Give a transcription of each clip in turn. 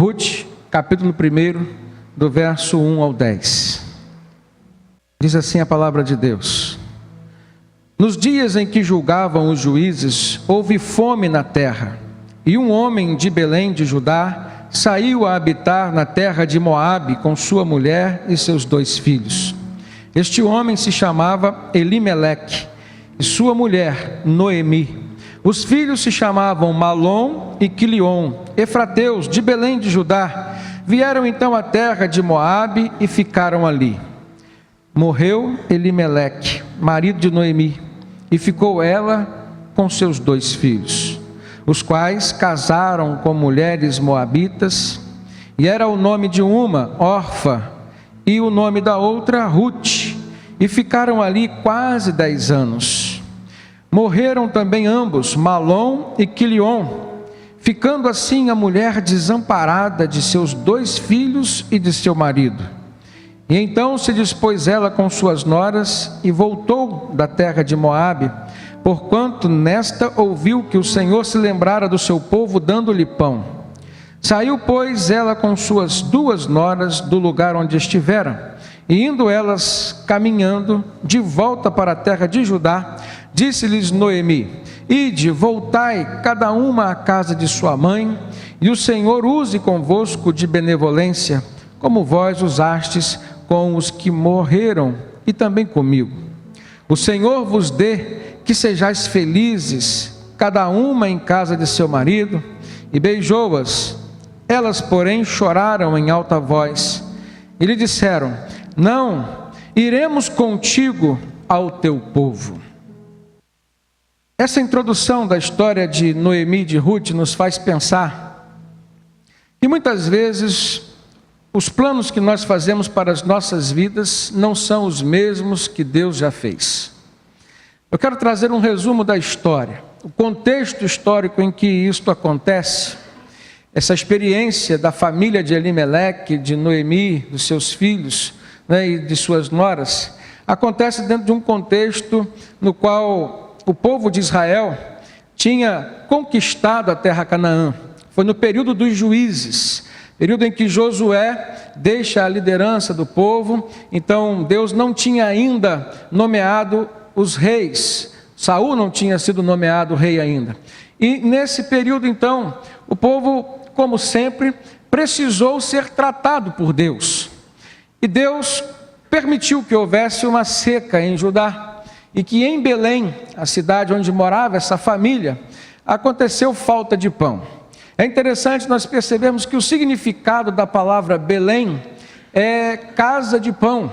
Ruth, capítulo 1, do verso 1 ao 10. Diz assim a palavra de Deus: Nos dias em que julgavam os juízes, houve fome na terra, e um homem de Belém de Judá saiu a habitar na terra de Moabe com sua mulher e seus 2 filhos. Este homem se chamava Elimeleque, e sua mulher Noemi. Os filhos se chamavam Malom e Quilion, efrateus de Belém de Judá. Vieram então à terra de Moabe e ficaram ali. Morreu Elimeleque, marido de Noemi, e ficou ela com seus 2 filhos, os quais casaram com mulheres moabitas, e era o nome de uma Orfa, e o nome da outra Ruth, e ficaram ali quase 10 anos. Morreram também ambos, Malom e Quilion, ficando assim a mulher desamparada de seus 2 filhos e de seu marido. E então se dispôs ela com suas noras e voltou da terra de Moabe, porquanto nesta ouviu que o Senhor se lembrara do seu povo, dando-lhe pão. Saiu, pois, ela com suas 2 noras do lugar onde estivera, e indo elas caminhando de volta para a terra de Judá, disse-lhes Noemi: Ide, voltai, cada uma à casa de sua mãe, e o Senhor use convosco de benevolência, como vós usastes com os que morreram, e também comigo. O Senhor vos dê que sejais felizes, cada uma em casa de seu marido. E beijou-as. Elas, porém, choraram em alta voz, e lhe disseram: Não, iremos contigo ao teu povo. Essa introdução da história de Noemi e de Ruth nos faz pensar que muitas vezes os planos que nós fazemos para as nossas vidas não são os mesmos que Deus já fez. Eu quero trazer um resumo da história, o contexto histórico em que isto acontece, essa experiência da família de Elimeleque, de Noemi, dos seus filhos, e de suas noras, acontece dentro de um contexto no qual o povo de Israel tinha conquistado a terra Canaã. Foi no período dos juízes, período em que Josué deixa a liderança do povo. Então Deus não tinha ainda nomeado os reis, Saul não tinha sido nomeado rei ainda. E nesse período então, o povo, como sempre, precisou ser tratado por Deus. E Deus permitiu que houvesse uma seca em Judá, e que em Belém, a cidade onde morava essa família, aconteceu falta de pão. É interessante nós percebermos que o significado da palavra Belém é casa de pão.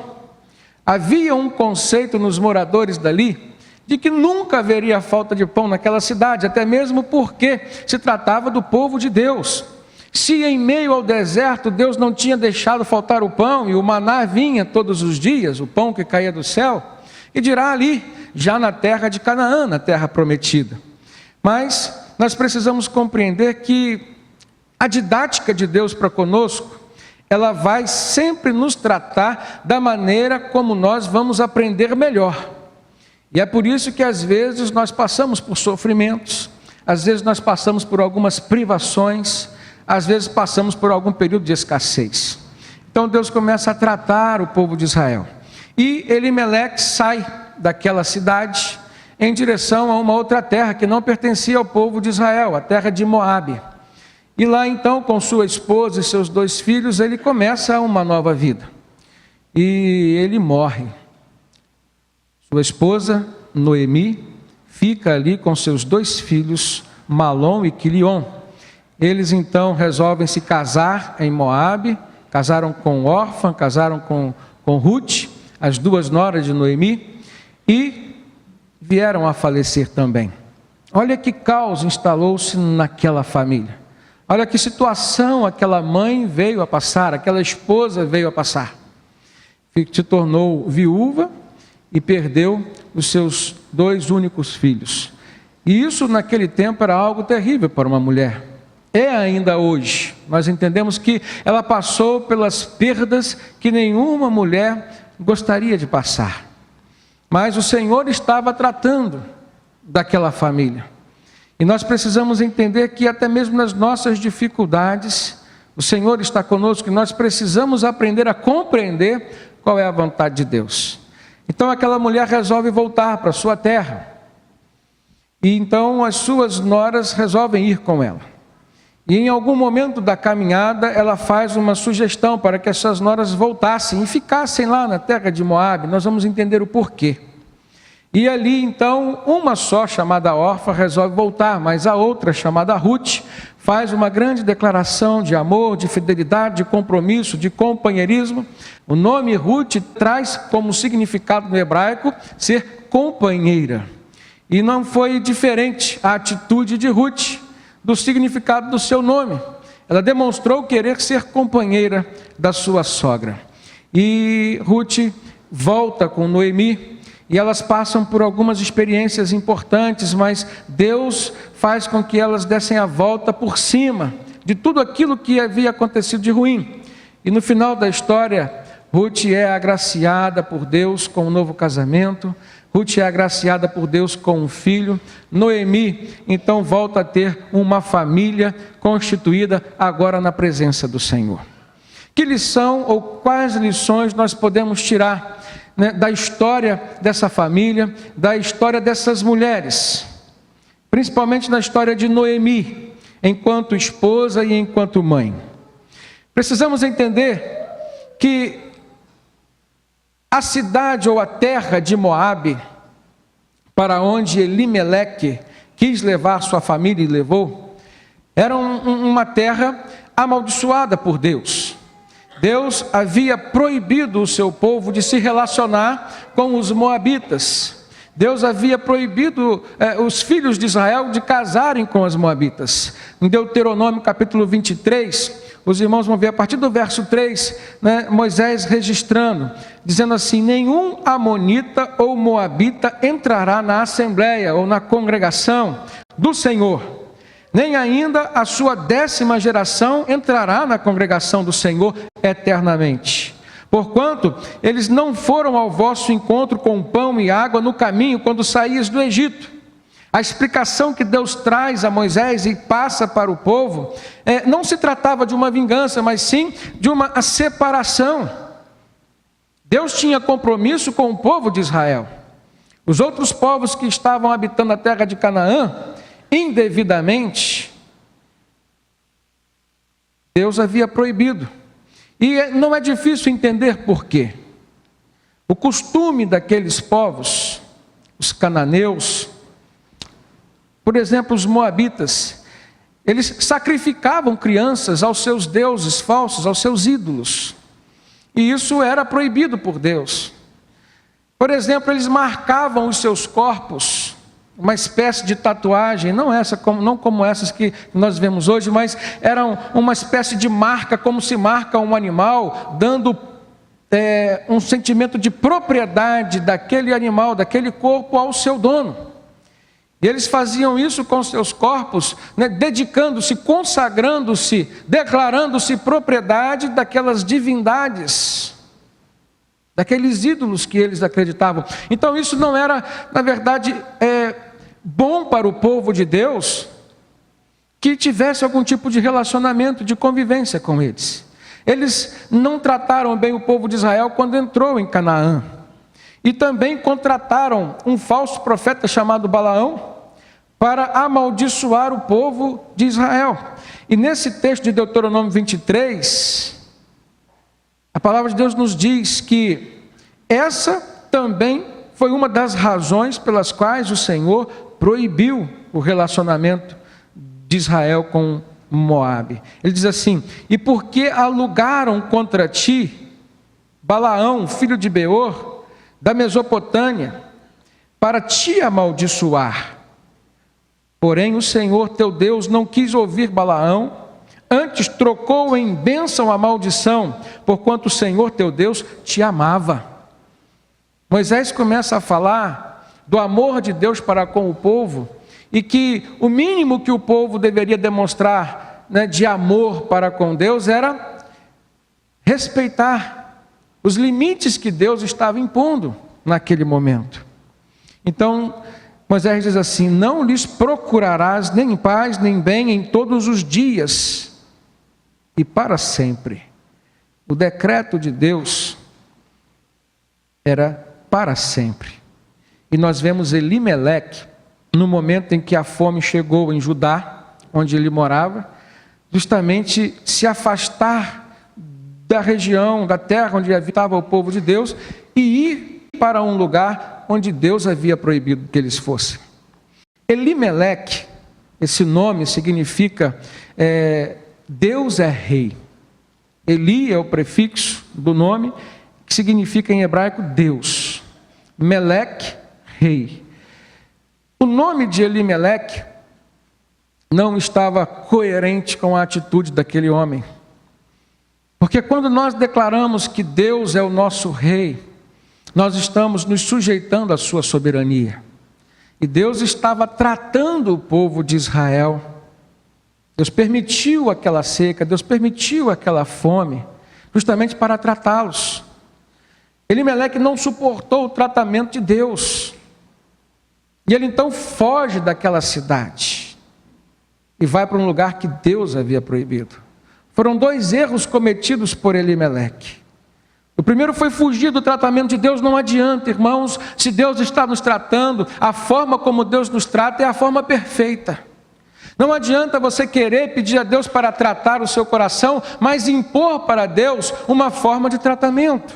Havia um conceito nos moradores dali de que nunca haveria falta de pão naquela cidade, até mesmo porque se tratava do povo de Deus. Se em meio ao deserto Deus não tinha deixado faltar o pão, e o maná vinha todos os dias, o pão que caía do céu, e dirá ali, já na terra de Canaã, na terra prometida. Mas nós precisamos compreender que a didática de Deus para conosco, ela vai sempre nos tratar da maneira como nós vamos aprender melhor. E é por isso que às vezes nós passamos por sofrimentos, às vezes nós passamos por algumas privações, às vezes passamos por algum período de escassez. Então Deus começa a tratar o povo de Israel. E Elimeleque sai daquela cidade em direção a uma outra terra que não pertencia ao povo de Israel, a terra de Moabe. E lá então, com sua esposa e seus 2 filhos, ele começa uma nova vida. E ele morre. Sua esposa, Noemi, fica ali com seus 2 filhos, Malom e Quilion. Eles então resolvem se casar em Moabe, casaram com Orfa, casaram com Ruth, as 2 noras de Noemi, e vieram a falecer também. Olha que caos instalou-se naquela família. Olha que situação aquela mãe veio a passar, aquela esposa veio a passar. Se tornou viúva e perdeu os seus 2 únicos filhos. E isso naquele tempo era algo terrível para uma mulher. É ainda hoje. Nós entendemos que ela passou pelas perdas que nenhuma mulher gostaria de passar. Mas o Senhor estava tratando daquela família. E nós precisamos entender que até mesmo nas nossas dificuldades, O Senhor está conosco e nós precisamos aprender a compreender qual é a vontade de Deus. Então aquela mulher resolve voltar para sua terra. E então as suas noras resolvem ir com ela. E em algum momento da caminhada, ela faz uma sugestão para que essas noras voltassem e ficassem lá na terra de Moabe. Nós vamos entender o porquê. E ali então, uma só, chamada Orfa, resolve voltar, mas a outra, chamada Ruth, faz uma grande declaração de amor, de fidelidade, de compromisso, de companheirismo. O nome Ruth traz como significado no hebraico ser companheira. E não foi diferente a atitude de Ruth do significado do seu nome. Ela demonstrou querer ser companheira da sua sogra. E Ruth volta com Noemi, e elas passam por algumas experiências importantes, mas Deus faz com que elas dessem a volta por cima de tudo aquilo que havia acontecido de ruim. E no final da história, Ruth é agraciada por Deus com um novo casamento. Ruth é agraciada por Deus com um filho. Noemi, então, volta a ter uma família constituída agora na presença do Senhor. Que lição ou quais lições nós podemos tirar da história dessa família, da história dessas mulheres, principalmente na história de Noemi, enquanto esposa e enquanto mãe? Precisamos entender que a cidade ou a terra de Moabe, para onde Elimeleque quis levar sua família e levou, era uma terra amaldiçoada por Deus. Deus havia proibido o seu povo de se relacionar com os moabitas. Deus havia proibido os filhos de Israel de casarem com as moabitas. Em Deuteronômio capítulo 23, os irmãos vão ver a partir do verso 3, Moisés registrando, dizendo assim: nenhum amonita ou moabita entrará na assembleia ou na congregação do Senhor, nem ainda a sua 10ª geração entrará na congregação do Senhor eternamente. Porquanto eles não foram ao vosso encontro com pão e água no caminho quando saías do Egito. A explicação que Deus traz a Moisés e passa para o povo, não se tratava de uma vingança, mas sim de uma separação. Deus tinha compromisso com o povo de Israel. Os outros povos que estavam habitando a terra de Canaã, indevidamente, Deus havia proibido. E não é difícil entender por quê. O costume daqueles povos, os cananeus, por exemplo, os moabitas, eles sacrificavam crianças aos seus deuses falsos, aos seus ídolos. E isso era proibido por Deus. Por exemplo, eles marcavam os seus corpos, uma espécie de tatuagem, não como essas que nós vemos hoje, mas eram uma espécie de marca, como se marca um animal, dando um sentimento de propriedade daquele animal, daquele corpo ao seu dono. E eles faziam isso com seus corpos, dedicando-se, consagrando-se, declarando-se propriedade daquelas divindades, daqueles ídolos que eles acreditavam. Então isso não era, na verdade, bom para o povo de Deus que tivesse algum tipo de relacionamento, de convivência com eles. Eles não trataram bem o povo de Israel quando entrou em Canaã. E também contrataram um falso profeta chamado Balaão para amaldiçoar o povo de Israel. E nesse texto de Deuteronômio 23, a palavra de Deus nos diz que essa também foi uma das razões pelas quais o Senhor proibiu o relacionamento de Israel com Moabe. Ele diz assim: e porque alugaram contra ti Balaão, filho de Beor, da Mesopotâmia, para te amaldiçoar. Porém o Senhor teu Deus não quis ouvir Balaão, antes trocou em bênção a maldição, porquanto o Senhor teu Deus te amava. Moisés começa a falar do amor de Deus para com o povo, e que o mínimo que o povo deveria demonstrar de amor para com Deus era respeitar os limites que Deus estava impondo naquele momento. Então Moisés diz assim: não lhes procurarás nem paz nem bem em todos os dias, e para sempre. O decreto de Deus era para sempre. E nós vemos Elimeleque, no momento em que a fome chegou em Judá, onde ele morava, justamente se afastar da região, da terra onde habitava o povo de Deus e ir para um lugar onde Deus havia proibido que eles fossem. Elimeleque, esse nome significa Deus é rei. Eli é o prefixo do nome, que significa em hebraico Deus. Meleque, rei. O nome de Elimeleque não estava coerente com a atitude daquele homem. Porque quando nós declaramos que Deus é o nosso rei, nós estamos nos sujeitando à sua soberania. E Deus estava tratando o povo de Israel. Deus permitiu aquela seca, Deus permitiu aquela fome, justamente para tratá-los. Elimeleque não suportou o tratamento de Deus. E ele então foge daquela cidade e vai para um lugar que Deus havia proibido. Foram 2 erros cometidos por Elimeleque. O primeiro foi fugir do tratamento de Deus. Não adianta, irmãos, se Deus está nos tratando, a forma como Deus nos trata é a forma perfeita. Não adianta você querer pedir a Deus para tratar o seu coração, mas impor para Deus uma forma de tratamento.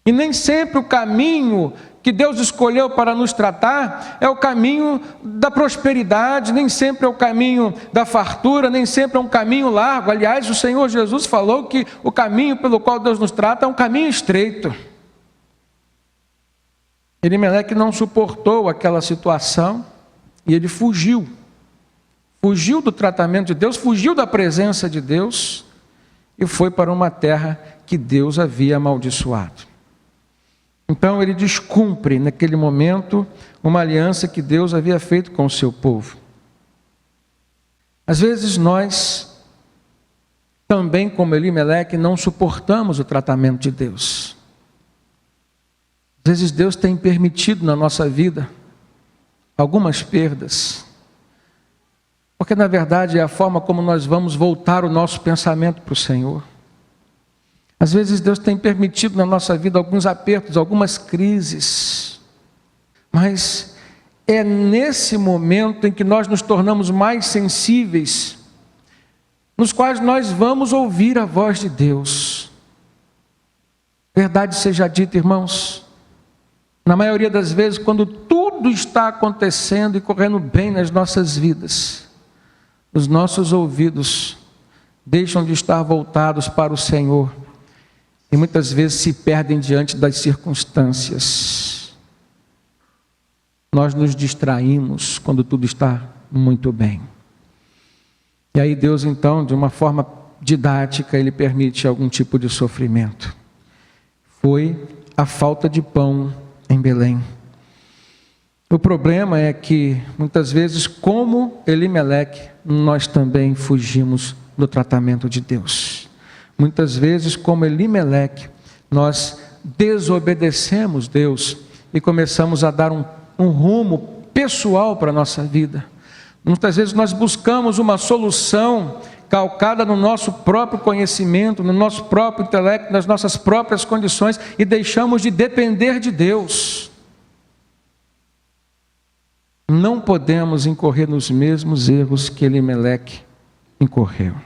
E nem sempre o caminho que Deus escolheu para nos tratar é o caminho da prosperidade, nem sempre é o caminho da fartura, nem sempre é um caminho largo. Aliás, o Senhor Jesus falou que o caminho pelo qual Deus nos trata é um caminho estreito. Elimeleque não suportou aquela situação e ele fugiu. Fugiu do tratamento de Deus, fugiu da presença de Deus e foi para uma terra que Deus havia amaldiçoado. Então ele descumpre naquele momento uma aliança que Deus havia feito com o seu povo. Às vezes nós, também como Elimeleque, não suportamos o tratamento de Deus. Às vezes Deus tem permitido na nossa vida algumas perdas, porque na verdade é a forma como nós vamos voltar o nosso pensamento para o Senhor. Às vezes Deus tem permitido na nossa vida alguns apertos, algumas crises, mas é nesse momento em que nós nos tornamos mais sensíveis, nos quais nós vamos ouvir a voz de Deus. Verdade seja dita, irmãos, na maioria das vezes, quando tudo está acontecendo e correndo bem nas nossas vidas, os nossos ouvidos deixam de estar voltados para o Senhor e muitas vezes se perdem diante das circunstâncias. Nós nos distraímos quando tudo está muito bem. E aí Deus então, de uma forma didática, Ele permite algum tipo de sofrimento. Foi a falta de pão em Belém. O problema é que, muitas vezes, como Elimeleque, nós também fugimos do tratamento de Deus. Muitas vezes, como Elimeleque, nós desobedecemos Deus e começamos a dar um rumo pessoal para a nossa vida. Muitas vezes nós buscamos uma solução calcada no nosso próprio conhecimento, no nosso próprio intelecto, nas nossas próprias condições e deixamos de depender de Deus. Não podemos incorrer nos mesmos erros que Elimeleque incorreu.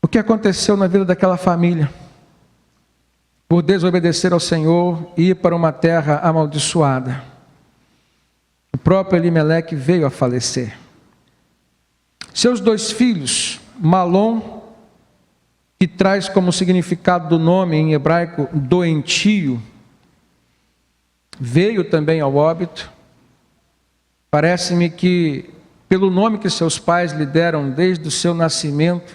O que aconteceu na vida daquela família? Por desobedecer ao Senhor e ir para uma terra amaldiçoada, o próprio Elimeleque veio a falecer. Seus 2 filhos, Malom, que traz como significado do nome em hebraico doentio, veio também ao óbito. Parece-me que, pelo nome que seus pais lhe deram desde o seu nascimento,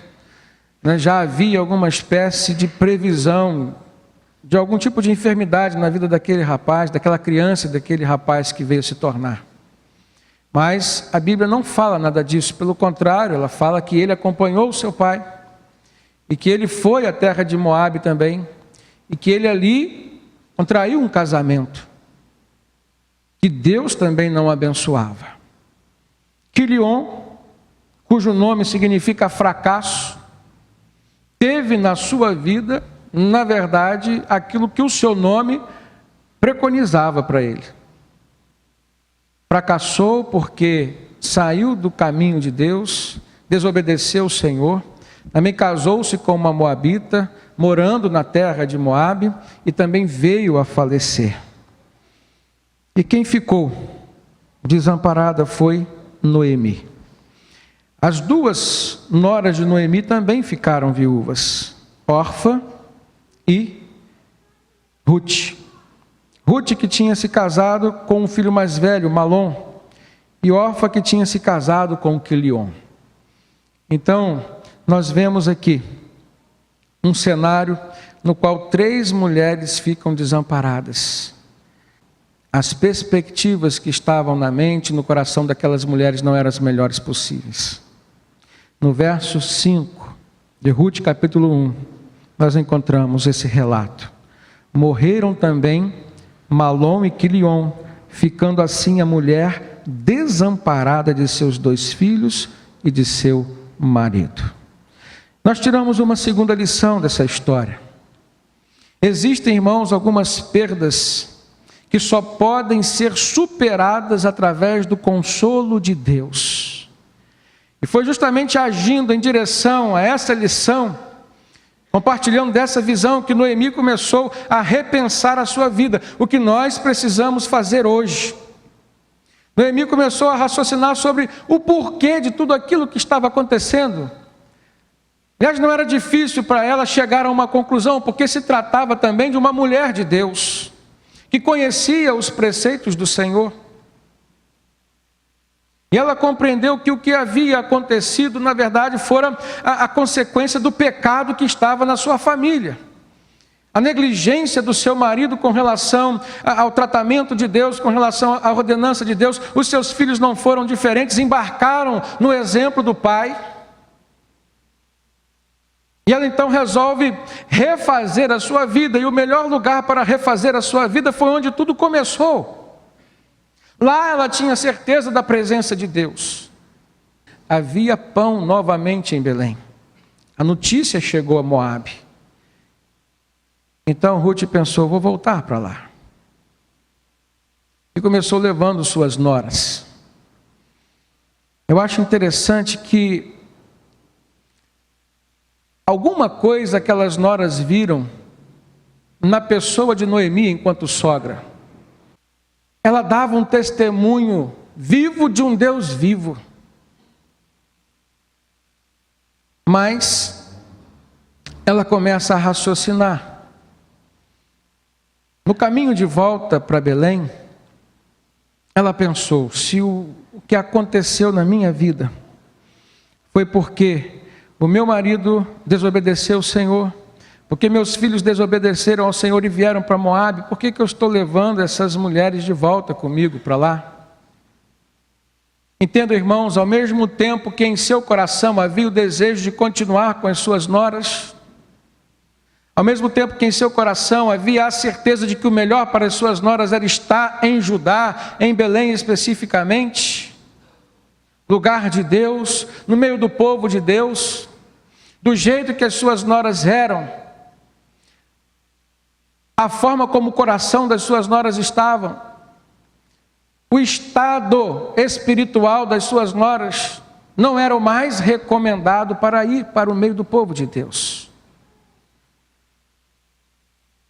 já havia alguma espécie de previsão de algum tipo de enfermidade na vida daquele rapaz, daquela criança, daquele rapaz que veio se tornar. Mas a Bíblia não fala nada disso, pelo contrário, ela fala que ele acompanhou o seu pai, e que ele foi à terra de Moabe também, e que ele ali contraiu um casamento, que Deus também não abençoava. Quilion, cujo nome significa fracasso, teve na sua vida, na verdade, aquilo que o seu nome preconizava para ele. Fracassou porque saiu do caminho de Deus, desobedeceu o Senhor, também casou-se com uma moabita, morando na terra de Moabe, e também veio a falecer. E quem ficou desamparada foi Noemi. As duas noras de Noemi também ficaram viúvas, Orfa e Ruth. Ruth, que tinha se casado com um filho mais velho, Malom, e Orfa, que tinha se casado com Quilion. Então, nós vemos aqui um cenário no qual 3 mulheres ficam desamparadas. As perspectivas que estavam na mente, no coração daquelas mulheres não eram as melhores possíveis. No verso 5 de Ruth, capítulo 1, nós encontramos esse relato. Morreram também Malom e Quilion, ficando assim a mulher desamparada de seus 2 filhos e de seu marido. Nós tiramos uma segunda lição dessa história. Existem, irmãos, algumas perdas que só podem ser superadas através do consolo de Deus. E foi justamente agindo em direção a essa lição, compartilhando dessa visão, que Noemi começou a repensar a sua vida, o que nós precisamos fazer hoje. Noemi começou a raciocinar sobre o porquê de tudo aquilo que estava acontecendo. Aliás, não era difícil para ela chegar a uma conclusão, porque se tratava também de uma mulher de Deus, que conhecia os preceitos do Senhor. E ela compreendeu que o que havia acontecido, na verdade, fora a consequência do pecado que estava na sua família. A negligência do seu marido com relação ao tratamento de Deus, com relação à ordenança de Deus. Os seus filhos não foram diferentes, embarcaram no exemplo do pai. E ela então resolve refazer a sua vida, e o melhor lugar para refazer a sua vida foi onde tudo começou. Lá ela tinha certeza da presença de Deus. Havia pão novamente em Belém. A notícia chegou a Moabe. Então Ruth pensou, vou voltar para lá. E começou levando suas noras. Eu acho interessante que alguma coisa aquelas noras viram na pessoa de Noemi enquanto sogra. Ela dava um testemunho vivo de um Deus vivo. Mas ela começa a raciocinar. No caminho de volta para Belém, ela pensou, se o que aconteceu na minha vida foi porque o meu marido desobedeceu o Senhor, porque meus filhos desobedeceram ao Senhor e vieram para Moabe, por que eu estou levando essas mulheres de volta comigo para lá? Entenda, irmãos, ao mesmo tempo que em seu coração havia o desejo de continuar com as suas noras, ao mesmo tempo que em seu coração havia a certeza de que o melhor para as suas noras era estar em Judá, em Belém especificamente, lugar de Deus, no meio do povo de Deus, do jeito que as suas noras eram, a forma como o coração das suas noras estava, o estado espiritual das suas noras não era o mais recomendado para ir para o meio do povo de Deus.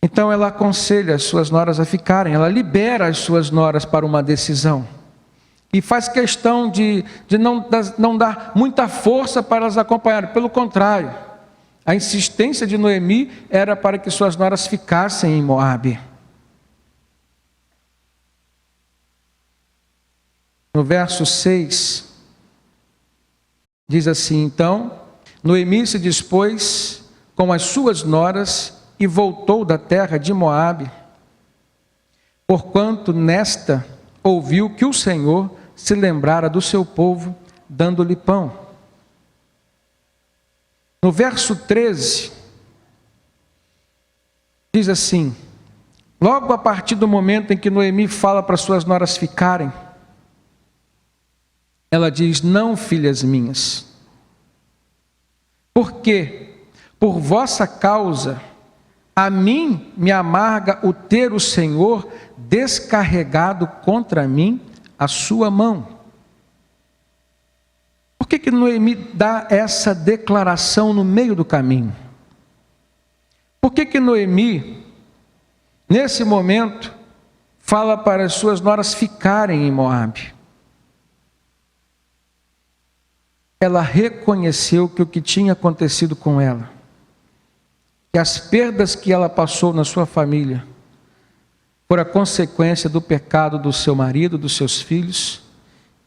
Então ela aconselha as suas noras a ficarem, ela libera as suas noras para uma decisão. E faz questão de não dar muita força para elas acompanharem. Pelo contrário, a insistência de Noemi era para que suas noras ficassem em Moabe. No verso 6, diz assim, então, Noemi se dispôs com as suas noras e voltou da terra de Moabe, porquanto nesta ouviu que o Senhor se lembrara do seu povo, dando-lhe pão. No verso 13, diz assim, logo a partir do momento em que Noemi fala para suas noras ficarem, ela diz, não, filhas minhas, Porque, por vossa causa, a mim me amarga o ter o Senhor descarregado contra mim a sua mão. Por que Noemi dá essa declaração no meio do caminho? Por que Noemi, nesse momento, fala para as suas noras ficarem em Moabe? Ela reconheceu que o que tinha acontecido com ela, que as perdas que ela passou na sua família, por a consequência do pecado do seu marido, dos seus filhos,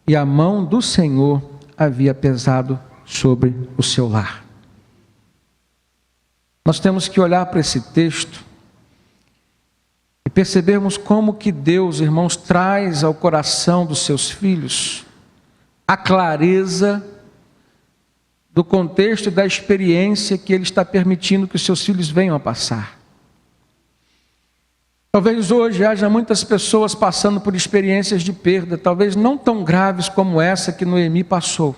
e a mão do Senhor havia pesado sobre o seu lar. Nós temos que olhar para esse texto e percebermos como que Deus, irmãos, traz ao coração dos seus filhos a clareza do contexto e da experiência que Ele está permitindo que os seus filhos venham a passar. Talvez hoje haja muitas pessoas passando por experiências de perda, talvez não tão graves como essa que Noemi passou.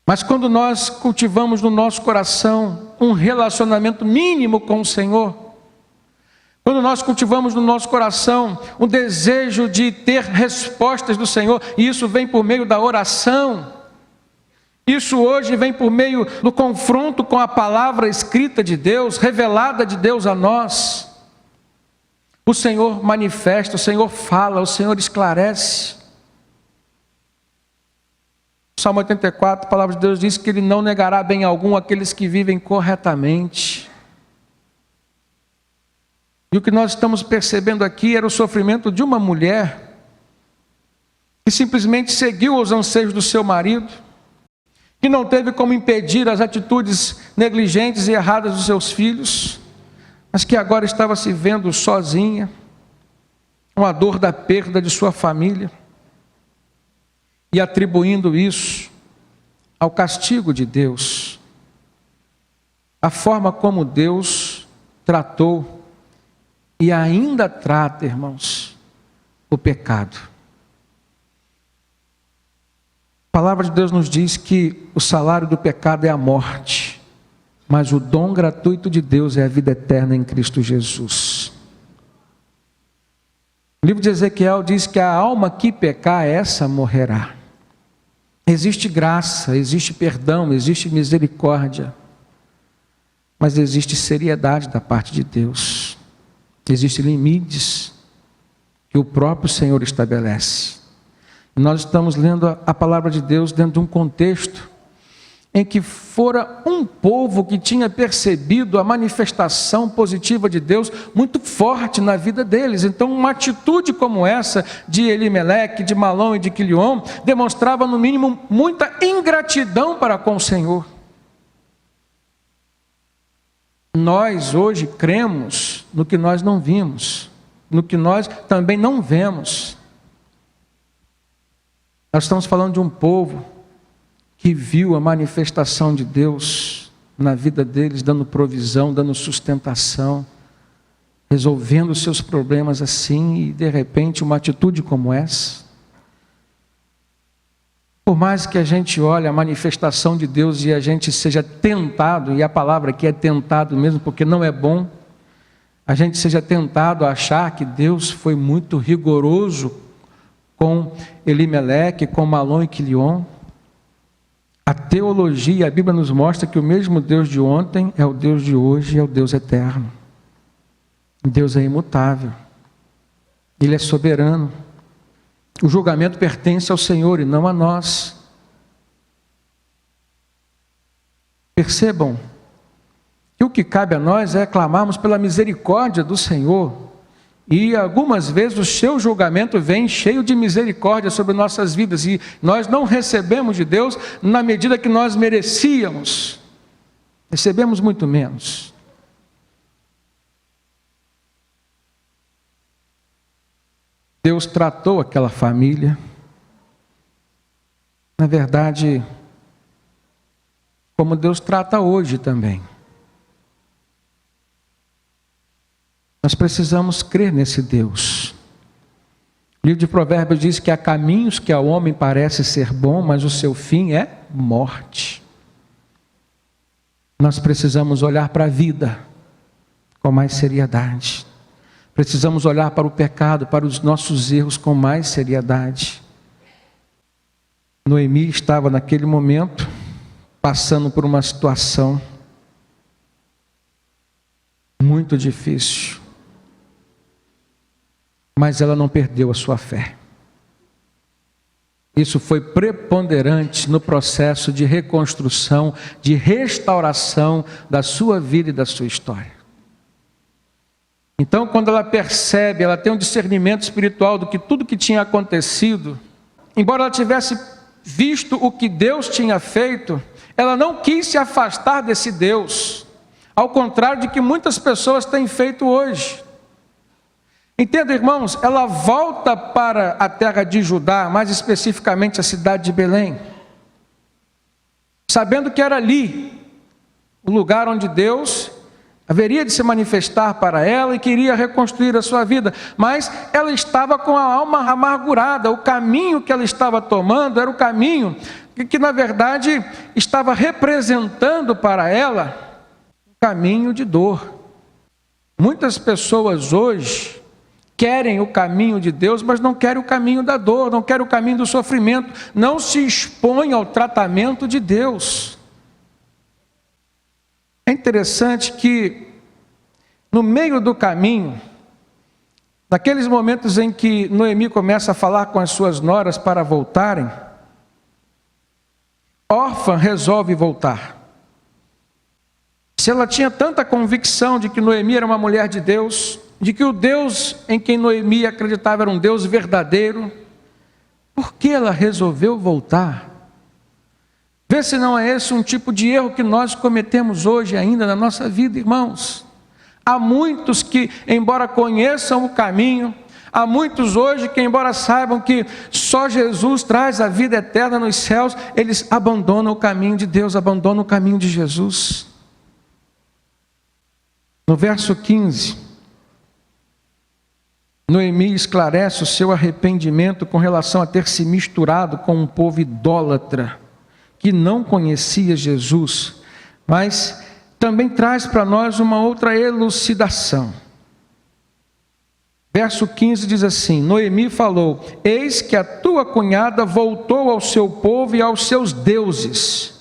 Mas quando nós cultivamos no nosso coração um relacionamento mínimo com o Senhor, quando nós cultivamos no nosso coração um desejo de ter respostas do Senhor, e isso vem por meio da oração, isso hoje vem por meio do confronto com a palavra escrita de Deus, revelada de Deus a nós. O Senhor manifesta, o Senhor fala, o Senhor esclarece. Salmo 84, a palavra de Deus diz que Ele não negará bem algum aqueles que vivem corretamente. E o que nós estamos percebendo aqui era o sofrimento de uma mulher que simplesmente seguiu os anseios do seu marido, que não teve como impedir as atitudes negligentes e erradas dos seus filhos, mas que agora estava se vendo sozinha, com a dor da perda de sua família, e atribuindo isso ao castigo de Deus, a forma como Deus tratou e ainda trata, irmãos, o pecado. A palavra de Deus nos diz que o salário do pecado é a morte, mas o dom gratuito de Deus é a vida eterna em Cristo Jesus. O livro de Ezequiel diz que a alma que pecar, essa morrerá. Existe graça, existe perdão, existe misericórdia, mas existe seriedade da parte de Deus. Existem limites que o próprio Senhor estabelece. Nós estamos lendo a palavra de Deus dentro de um contexto em que fora um povo que tinha percebido a manifestação positiva de Deus muito forte na vida deles. Então, uma atitude como essa de Elimeleque, de Malom e de Quilion demonstrava, no mínimo, muita ingratidão para com o Senhor. Nós hoje cremos no que nós não vimos, no que nós também não vemos. Nós estamos falando de um povo que viu a manifestação de Deus na vida deles, dando provisão, dando sustentação, resolvendo os seus problemas assim, e de repente uma atitude como essa. Por mais que a gente olhe a manifestação de Deus e a gente seja tentado, e a palavra aqui é tentado mesmo, porque não é bom, a gente seja tentado a achar que Deus foi muito rigoroso com Elimeleque, com Malom e Quilion. A teologia, a Bíblia nos mostra que o mesmo Deus de ontem é o Deus de hoje e é o Deus eterno. Deus é imutável. Ele é soberano. O julgamento pertence ao Senhor e não a nós. Percebam que o que cabe a nós é clamarmos pela misericórdia do Senhor. E algumas vezes o seu julgamento vem cheio de misericórdia sobre nossas vidas, e nós não recebemos de Deus na medida que nós merecíamos. Recebemos muito menos. Deus tratou aquela família, na verdade, como Deus trata hoje também. Nós precisamos crer nesse Deus. O livro de Provérbios diz que há caminhos que ao homem parece ser bom, mas o seu fim é morte. Nós precisamos olhar para a vida com mais seriedade. Precisamos olhar para o pecado, para os nossos erros com mais seriedade. Noemi estava naquele momento passando por uma situação muito difícil, mas ela não perdeu a sua fé. Isso foi preponderante no processo de reconstrução, de restauração da sua vida e da sua história. Então, quando ela percebe, ela tem um discernimento espiritual do que tudo que tinha acontecido, embora ela tivesse visto o que Deus tinha feito, ela não quis se afastar desse Deus, ao contrário de que muitas pessoas têm feito hoje. Entenda, irmãos, ela volta para a terra de Judá, mais especificamente a cidade de Belém, sabendo que era ali o lugar onde Deus haveria de se manifestar para ela e queria reconstruir a sua vida, mas ela estava com a alma amargurada. O caminho que ela estava tomando era o caminho que na verdade estava representando para ela um caminho de dor. Muitas pessoas hoje querem o caminho de Deus, mas não querem o caminho da dor, não querem o caminho do sofrimento, não se expõem ao tratamento de Deus. É interessante que, no meio do caminho, naqueles momentos em que Noemi começa a falar com as suas noras para voltarem, Orfa resolve voltar. Se ela tinha tanta convicção de que Noemi era uma mulher de Deus, de que o Deus em quem Noemi acreditava era um Deus verdadeiro, por que ela resolveu voltar? Vê se não é esse um tipo de erro que nós cometemos hoje ainda na nossa vida, irmãos. Há muitos que, embora conheçam o caminho, há muitos hoje que, embora saibam que só Jesus traz a vida eterna nos céus, eles abandonam o caminho de Deus, abandonam o caminho de Jesus. No verso 15, Noemi esclarece o seu arrependimento com relação a ter se misturado com um povo idólatra, que não conhecia Jesus, mas também traz para nós uma outra elucidação. Verso 15 diz assim: Noemi falou: eis que a tua cunhada voltou ao seu povo e aos seus deuses,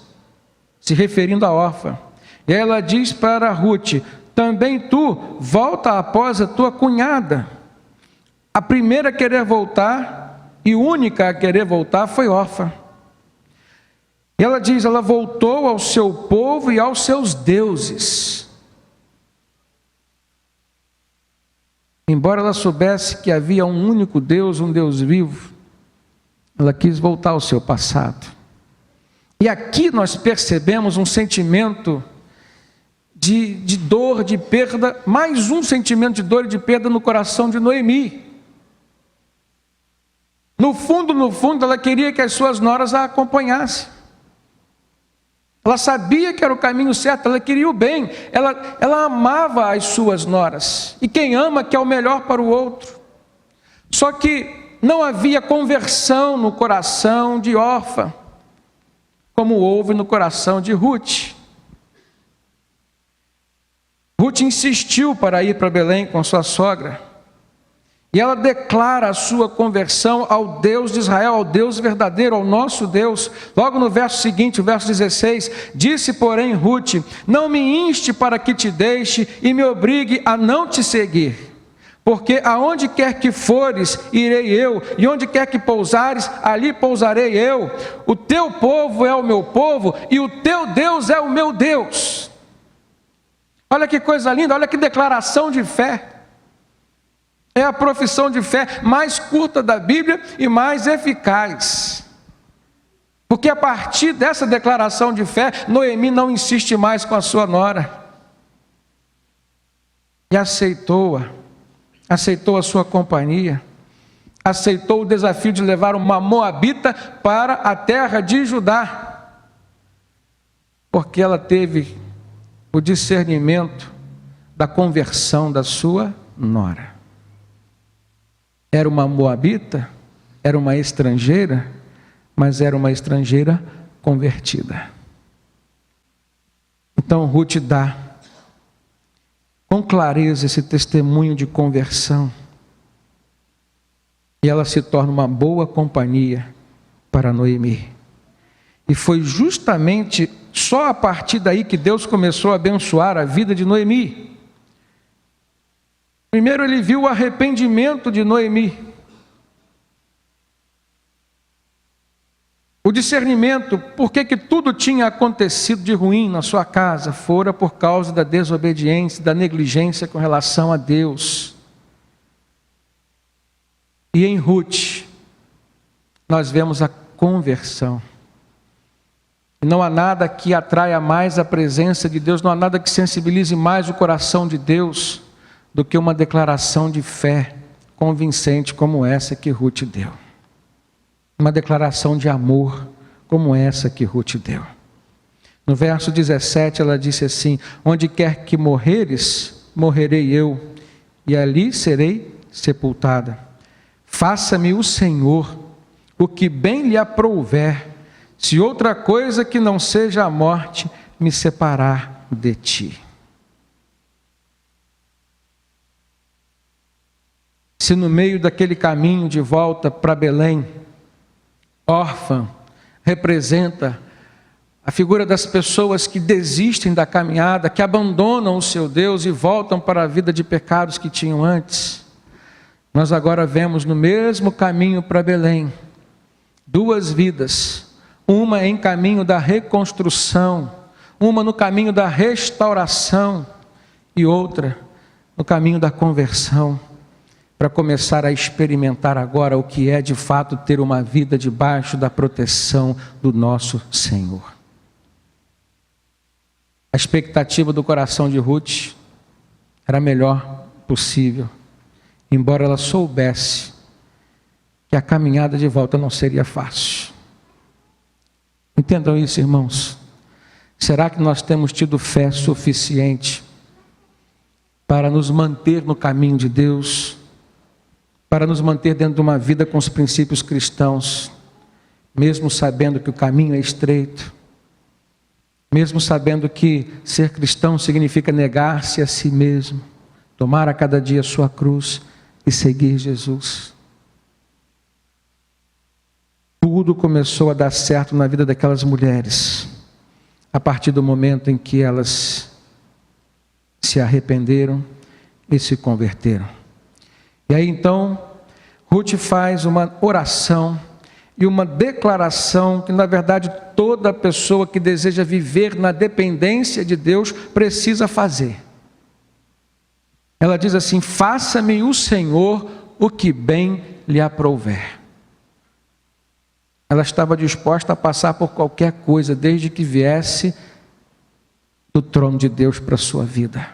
se referindo a Orfa. E ela diz para Ruth: também tu volta após a tua cunhada. A primeira a querer voltar e única a querer voltar foi Orfa. E ela diz, ela voltou ao seu povo e aos seus deuses. Embora ela soubesse que havia um único Deus, um Deus vivo, ela quis voltar ao seu passado. E aqui nós percebemos um sentimento de dor, de perda, mais um sentimento de dor e de perda no coração de Noemi. No fundo, ela queria que as suas noras a acompanhassem. Ela sabia que era o caminho certo, ela queria o bem, ela amava as suas noras. E quem ama quer o melhor para o outro. Só que não havia conversão no coração de Orfa, como houve no coração de Ruth. Ruth insistiu para ir para Belém com sua sogra. E ela declara a sua conversão ao Deus de Israel, ao Deus verdadeiro, ao nosso Deus. Logo no verso seguinte, o verso 16, disse porém Ruth: não me inste para que te deixe e me obrigue a não te seguir. Porque aonde quer que fores, irei eu, e onde quer que pousares, ali pousarei eu. O teu povo é o meu povo, e o teu Deus é o meu Deus. Olha que coisa linda, olha que declaração de fé. É a profissão de fé mais curta da Bíblia e mais eficaz. Porque a partir dessa declaração de fé, Noemi não insiste mais com a sua nora. E aceitou-a, aceitou a sua companhia, aceitou o desafio de levar uma moabita para a terra de Judá. Porque ela teve o discernimento da conversão da sua nora. Era uma moabita, era uma estrangeira, mas era uma estrangeira convertida. Então Ruth dá com clareza esse testemunho de conversão. E ela se torna uma boa companhia para Noemi. E foi justamente só a partir daí que Deus começou a abençoar a vida de Noemi. Primeiro ele viu o arrependimento de Noemi. O discernimento, por que tudo tinha acontecido de ruim na sua casa, fora por causa da desobediência, da negligência com relação a Deus. E em Ruth, nós vemos a conversão. E não há nada que atraia mais a presença de Deus, não há nada que sensibilize mais o coração de Deus do que uma declaração de fé convincente como essa que Ruth deu. Uma declaração de amor como essa que Ruth deu. No verso 17 ela disse assim: onde quer que morreres, morrerei eu, e ali serei sepultada. Faça-me o Senhor o que bem lhe aprouver, se outra coisa que não seja a morte me separar de ti. Se no meio daquele caminho de volta para Belém, órfã representa a figura das pessoas que desistem da caminhada, que abandonam o seu Deus e voltam para a vida de pecados que tinham antes. Nós agora vemos no mesmo caminho para Belém, duas vidas, uma em caminho da reconstrução, uma no caminho da restauração e outra no caminho da conversão, para começar a experimentar agora o que é de fato ter uma vida debaixo da proteção do nosso Senhor. A expectativa do coração de Ruth era a melhor possível, embora ela soubesse que a caminhada de volta não seria fácil. Entendam isso, irmãos. Será que nós temos tido fé suficiente para nos manter no caminho de Deus, para nos manter dentro de uma vida com os princípios cristãos, mesmo sabendo que o caminho é estreito, mesmo sabendo que ser cristão significa negar-se a si mesmo, tomar a cada dia a sua cruz e seguir Jesus? Tudo começou a dar certo na vida daquelas mulheres, a partir do momento em que elas se arrependeram e se converteram. E aí então, Ruth faz uma oração e uma declaração que na verdade toda pessoa que deseja viver na dependência de Deus precisa fazer. Ela diz assim: faça-me o Senhor o que bem lhe aprouver. Ela estava disposta a passar por qualquer coisa, desde que viesse do trono de Deus para a sua vida.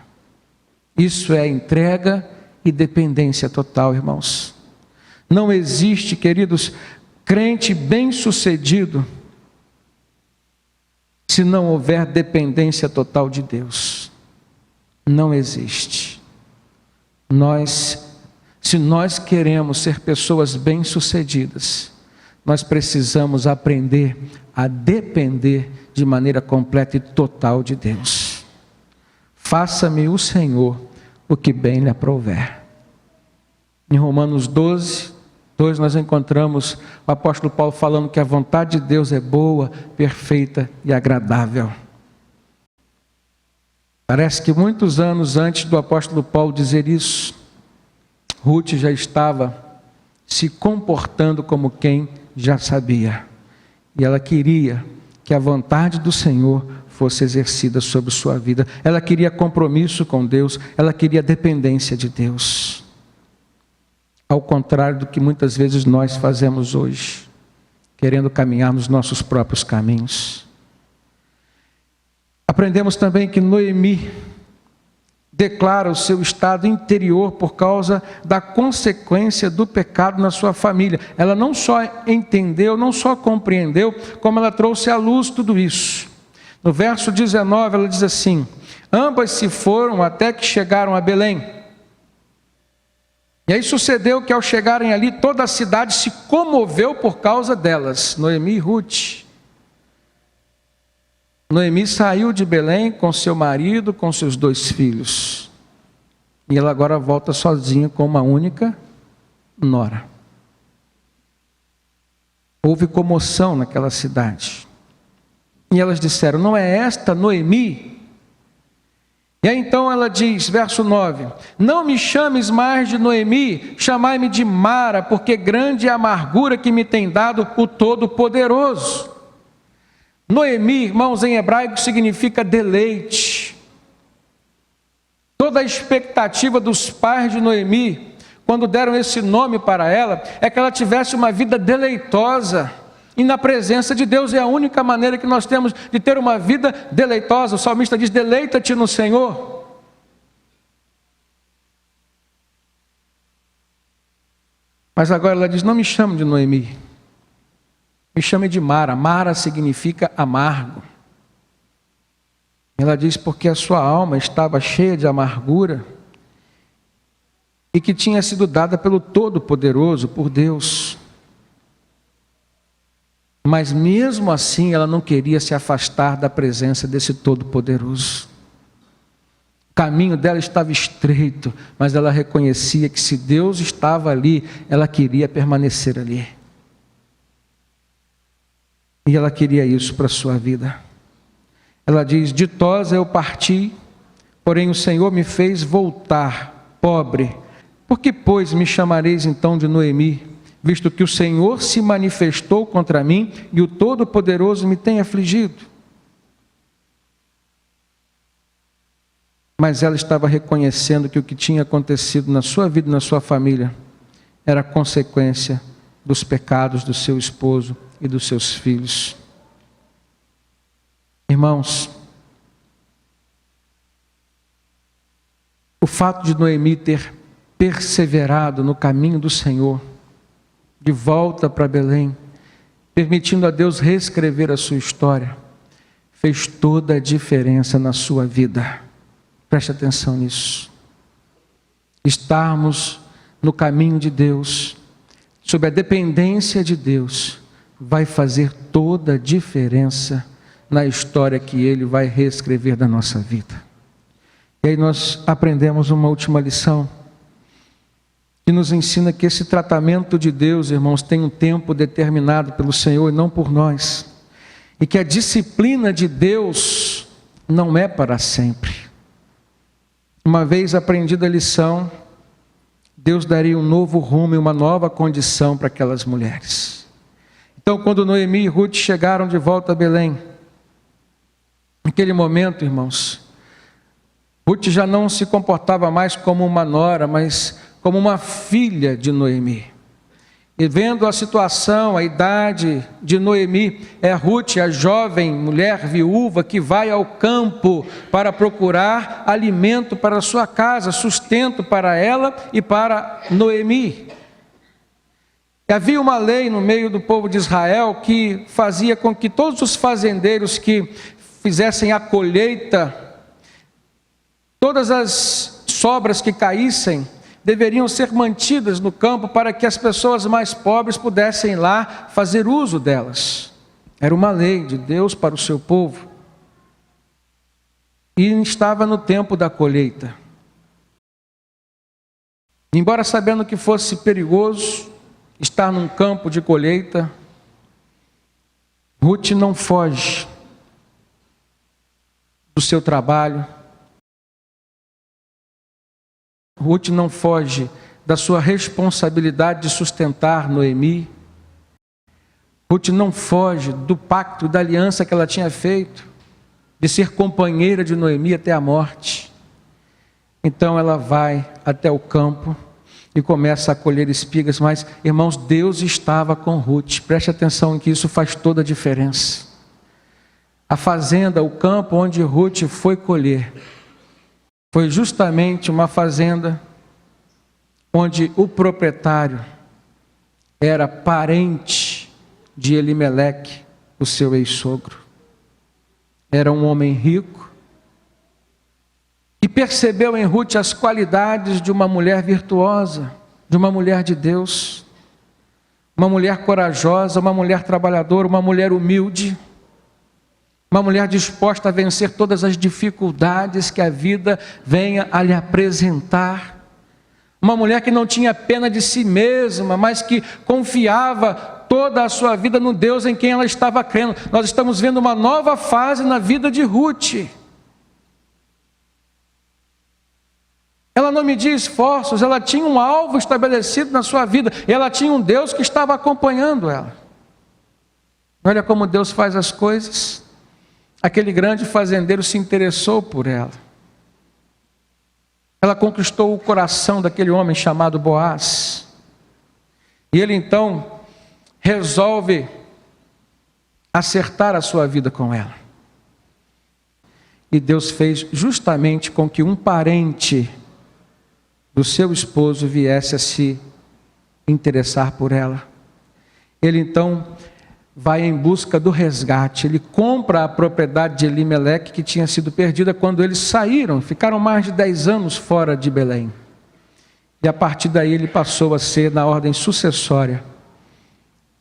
Isso é entrega e dependência total, irmãos. Não existe, queridos, crente bem-sucedido se não houver dependência total de Deus. Não existe. Se nós queremos ser pessoas bem-sucedidas, nós precisamos aprender a depender de maneira completa e total de Deus. Faça-me o Senhor o que bem lhe aprouver. Em Romanos 12, 2, nós encontramos o apóstolo Paulo falando que a vontade de Deus é boa, perfeita e agradável. Parece que muitos anos antes do apóstolo Paulo dizer isso, Ruth já estava se comportando como quem já sabia. E ela queria que a vontade do Senhor fosse exercida sobre sua vida. Ela queria compromisso com Deus, ela queria dependência de Deus. Ao contrário do que muitas vezes nós fazemos hoje, querendo caminhar nos nossos próprios caminhos. Aprendemos também que Noemi declara o seu estado interior por causa da consequência do pecado na sua família. Ela não só entendeu, não só compreendeu, como ela trouxe à luz tudo isso. No verso 19 ela diz assim: ambas se foram até que chegaram a Belém. E aí sucedeu que ao chegarem ali, toda a cidade se comoveu por causa delas, Noemi e Ruth. Noemi saiu de Belém com seu marido, com seus 2 filhos. E ela agora volta sozinha com uma única nora. Houve comoção naquela cidade. E elas disseram: não é esta Noemi? E aí então ela diz, verso 9: não me chames mais de Noemi, chamai-me de Mara, porque grande é a amargura que me tem dado o Todo-Poderoso. Noemi, irmãos, em hebraico significa deleite. Toda a expectativa dos pais de Noemi, quando deram esse nome para ela, é que ela tivesse uma vida deleitosa. E na presença de Deus é a única maneira que nós temos de ter uma vida deleitosa. O salmista diz: deleita-te no Senhor. Mas agora ela diz: não me chame de Noemi, me chame de Mara. Mara significa amargo. Ela diz: porque a sua alma estava cheia de amargura e que tinha sido dada pelo Todo-Poderoso, por Deus. Mas mesmo assim ela não queria se afastar da presença desse Todo-Poderoso. O caminho dela estava estreito, mas ela reconhecia que se Deus estava ali, ela queria permanecer ali. E ela queria isso para a sua vida. Ela diz: ditosa eu parti, porém o Senhor me fez voltar, pobre. Por que, pois, me chamareis então de Noemi, visto que o Senhor se manifestou contra mim e o Todo-Poderoso me tem afligido? Mas ela estava reconhecendo que o que tinha acontecido na sua vida e na sua família era consequência dos pecados do seu esposo e dos seus filhos. Irmãos, o fato de Noemi ter perseverado no caminho do Senhor, de volta para Belém, permitindo a Deus reescrever a sua história, fez toda a diferença na sua vida. Preste atenção nisso. Estarmos no caminho de Deus, sob a dependência de Deus, vai fazer toda a diferença na história que Ele vai reescrever da nossa vida. E aí nós aprendemos uma última lição, que nos ensina que esse tratamento de Deus, irmãos, tem um tempo determinado pelo Senhor e não por nós. E que a disciplina de Deus não é para sempre. Uma vez aprendida a lição, Deus daria um novo rumo e uma nova condição para aquelas mulheres. Então, quando Noemi e Ruth chegaram de volta a Belém, naquele momento, irmãos, Ruth já não se comportava mais como uma nora, mas como uma filha de Noemi. E vendo a situação, a idade de Noemi, é Ruth, a jovem mulher viúva que vai ao campo para procurar alimento para a sua casa, sustento para ela e para Noemi. E havia uma lei no meio do povo de Israel que fazia com que todos os fazendeiros que fizessem a colheita, todas as sobras que caíssem, deveriam ser mantidas no campo para que as pessoas mais pobres pudessem ir lá fazer uso delas. Era uma lei de Deus para o seu povo. E estava no tempo da colheita. Embora sabendo que fosse perigoso estar num campo de colheita, Ruth não foge do seu trabalho. Ruth não foge da sua responsabilidade de sustentar Noemi. Ruth não foge do pacto, da aliança que ela tinha feito, de ser companheira de Noemi até a morte. Então ela vai até o campo e começa a colher espigas, mas, irmãos, Deus estava com Ruth. Preste atenção que isso faz toda a diferença. A fazenda, o campo onde Ruth foi colher, foi justamente uma fazenda onde o proprietário era parente de Elimeleque, o seu ex-sogro. Era um homem rico e percebeu em Ruth as qualidades de uma mulher virtuosa, de uma mulher de Deus, uma mulher corajosa, uma mulher trabalhadora, uma mulher humilde, Uma mulher disposta a vencer todas as dificuldades que a vida venha a lhe apresentar. Uma mulher que não tinha pena de si mesma, mas que confiava toda a sua vida no Deus em quem ela estava crendo. Nós estamos vendo uma nova fase na vida de Ruth. Ela não media esforços, ela tinha um alvo estabelecido na sua vida, e ela tinha um Deus que estava acompanhando ela. Olha como Deus faz as coisas. Aquele grande fazendeiro se interessou por ela. Ela conquistou o coração daquele homem chamado Boaz. E ele então resolve acertar a sua vida com ela. E Deus fez justamente com que um parente do seu esposo viesse a se interessar por ela. Ele então vai em busca do resgate. Ele compra a propriedade de Elimeleque, que tinha sido perdida quando eles saíram, ficaram mais de 10 anos fora de Belém. E a partir daí ele passou a ser, na ordem sucessória,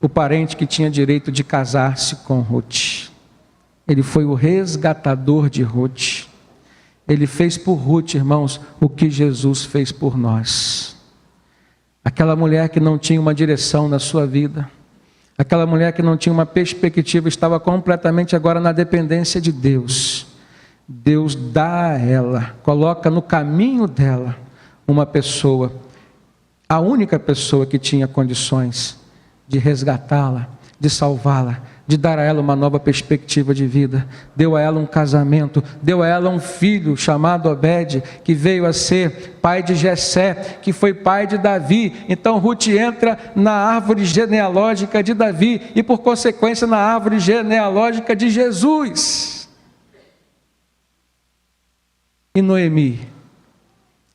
o parente que tinha direito de casar-se com Ruth. Ele foi o resgatador de Ruth. Ele fez por Ruth, irmãos, o que Jesus fez por nós. Aquela mulher que não tinha uma direção na sua vida, aquela mulher que não tinha uma perspectiva, estava completamente agora na dependência de Deus. Deus dá a ela, coloca no caminho dela uma pessoa, a única pessoa que tinha condições de resgatá-la, de salvá-la, de dar a ela uma nova perspectiva de vida. Deu a ela um casamento, deu a ela um filho chamado Obed, que veio a ser pai de Jessé, que foi pai de Davi. Então Ruth entra na árvore genealógica de Davi e por consequência na árvore genealógica de Jesus. E Noemi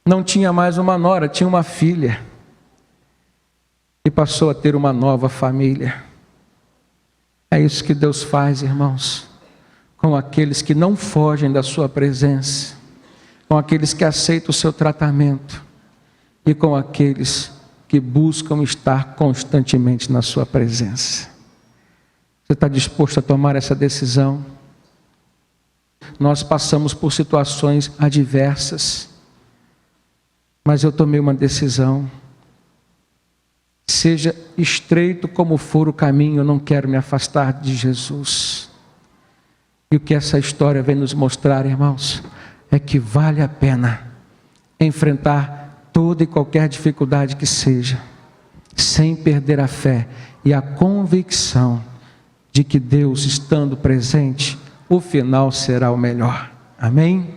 não tinha mais uma nora, tinha uma filha, e passou a ter uma nova família. É isso que Deus faz, irmãos, com aqueles que não fogem da sua presença, com aqueles que aceitam o seu tratamento e com aqueles que buscam estar constantemente na sua presença. Você está disposto a tomar essa decisão? Nós passamos por situações adversas, mas eu tomei uma decisão. Seja estreito como for o caminho, eu não quero me afastar de Jesus. E o que essa história vem nos mostrar, irmãos, é que vale a pena enfrentar toda e qualquer dificuldade que seja, sem perder a fé e a convicção de que Deus, estando presente, o final será o melhor. Amém?